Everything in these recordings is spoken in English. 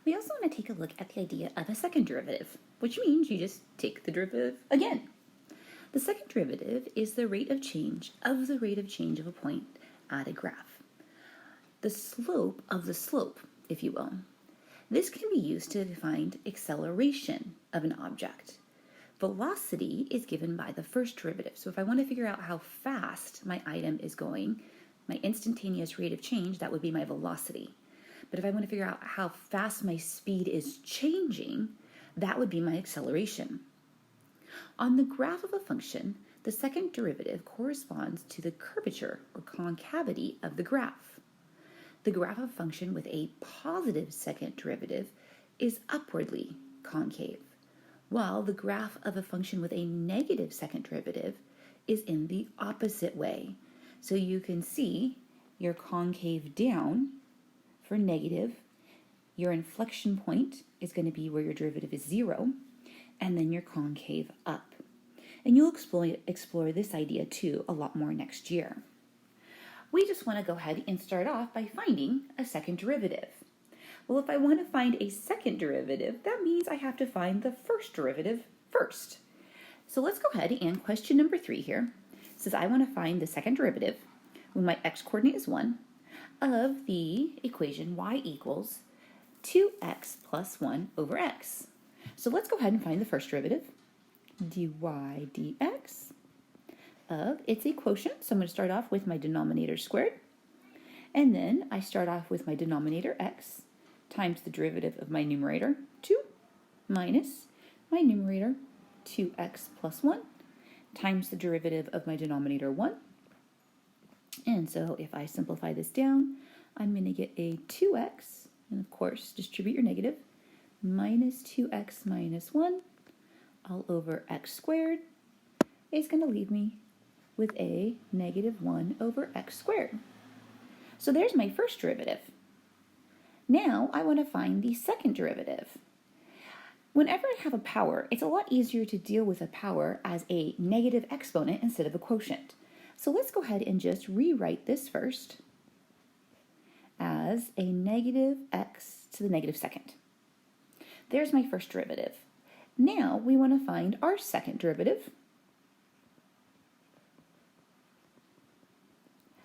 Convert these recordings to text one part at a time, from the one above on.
We also want to take a look at the idea of a second derivative, which means you just take the derivative again. The second derivative is the rate of change of a point at a graph. The slope of the slope, if you will. This can be used to define acceleration of an object. Velocity is given by the first derivative. So if I want to figure out how fast my item is going, my instantaneous rate of change, that would be my velocity. But if I want to figure out how fast my speed is changing, that would be my acceleration. On the graph of a function, the second derivative corresponds to the curvature or concavity of the graph. The graph of a function with a positive second derivative is upwardly concave, while the graph of a function with a negative second derivative is in the opposite way. So you can see your concave down for negative, your inflection point is going to be where your derivative is 0, and then your concave up. And you'll explore this idea too a lot more next year. We just want to go ahead and start off by finding a second derivative. Well, if I want to find a second derivative, that means I have to find the first derivative first. So let's go ahead and question number 3 here. It says I want to find the second derivative when my x-coordinate is 1 of the equation y equals 2x plus 1 over x. So let's go ahead and find the first derivative, dy dx, of its a quotient. So I'm going to start off with my denominator squared, and then I start off with my denominator x times the derivative of my numerator 2 minus my numerator 2x plus 1 times the derivative of my denominator 1. And so if I simplify this down, I'm going to get a 2x, and of course distribute your negative, minus 2x minus 1 all over x squared is going to leave me with a negative 1 over x squared. So there's my first derivative. Now I want to find the second derivative. Whenever I have a power, it's a lot easier to deal with a power as a negative exponent instead of a quotient. So let's go ahead and just rewrite this first as a negative x to the negative second. There's my first derivative. Now we want to find our second derivative.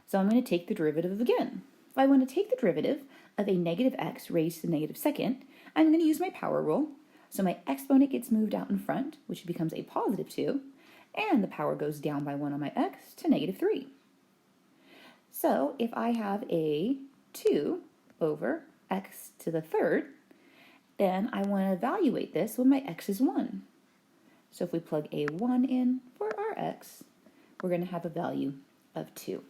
So I'm going to take the derivative again. If I want to take the derivative of a negative x raised to the negative second, I'm going to use my power rule. So my exponent gets moved out in front, which becomes a positive 2, and the power goes down by 1 on my x to negative 3. So if I have a 2 over x to the third, then I want to evaluate this when my x is 1. So if we plug a 1 in for our x, we're going to have a value of 2.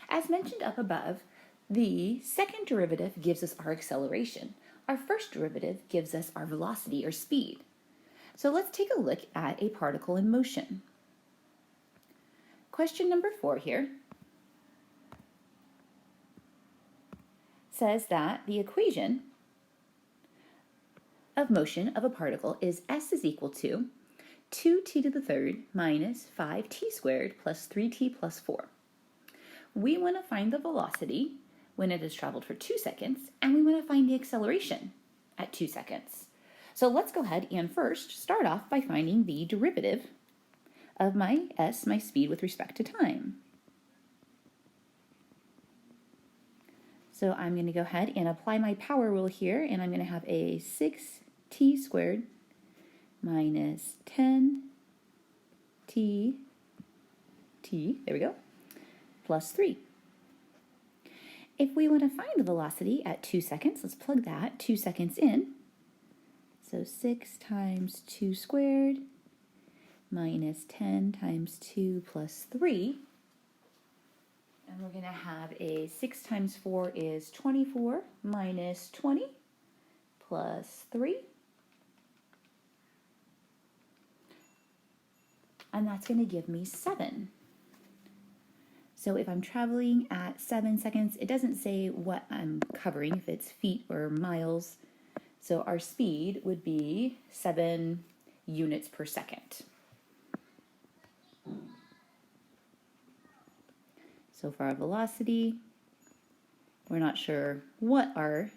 As mentioned up above, the second derivative gives us our acceleration. Our first derivative gives us our velocity or speed. So let's take a look at a particle in motion. Question number 4 here says that the equation of motion of a particle is s is equal to 2t to the third minus 5t squared plus 3t plus 4. We want to find the velocity when it has traveled for 2 seconds, and we want to find the acceleration at 2 seconds. So let's go ahead and first start off by finding the derivative of my s, my speed, with respect to time. So I'm going to go ahead and apply my power rule here, and I'm going to have a 6t squared minus 10t, there we go, plus 3. If we want to find the velocity at 2 seconds, let's plug that 2 seconds in. So 6 times 2 squared minus 10 times 2 plus 3. And we're going to have a 6 times 4 is 24 minus 20 plus 3. And that's going to give me 7. So if I'm traveling at 7 seconds, it doesn't say what I'm covering, if it's feet or miles. So our speed would be 7 units per second. So for our velocity, we're not sure what our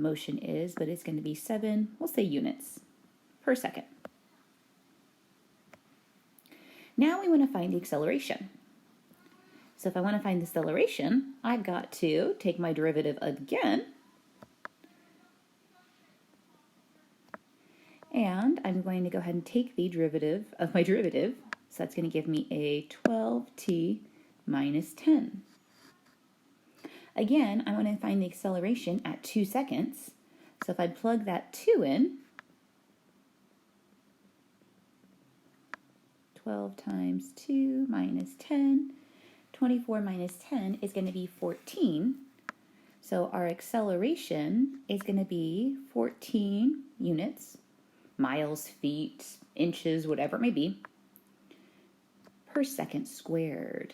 motion is, but it's going to be 7, we'll say units per second. Now we want to find the acceleration. So if I want to find the acceleration, I've got to take my derivative again, and I'm going to go ahead and take the derivative of my derivative, so that's going to give me a 12t minus 10. Again, I want to find the acceleration at 2 seconds, so if I plug that 2 in, 12 times 2 minus 10, 24 minus 10 is going to be 14. So our acceleration is going to be 14 units, miles, feet, inches, whatever it may be, per second squared.